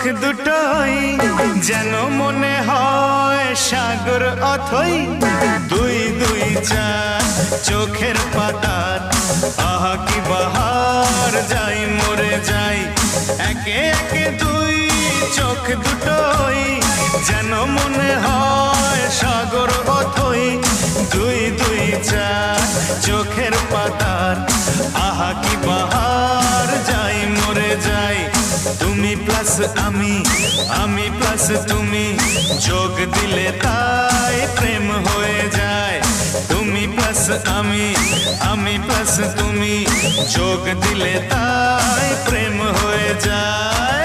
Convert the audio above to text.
দুটোই যেন মনে হয় সাগর অথই। দুই দুই চার চোখের পাতার আহা কি বাহার, যাই মরে যাই একে একে দুই চোখ দুটোই যেন মনে হয় সাগর অথই। দুই দুই চার চোখের পাতার আহা কি বাহার, যাই মরে যাই। তুমি প্লাস আমি, আমি প্লাস তুমি, যোগ দিলে তাই প্রেম হয়ে যায়। তুমি প্লাস আমি, আমি প্লাস তুমি, যোগ দিলে তাই প্রেম হয়ে যায়।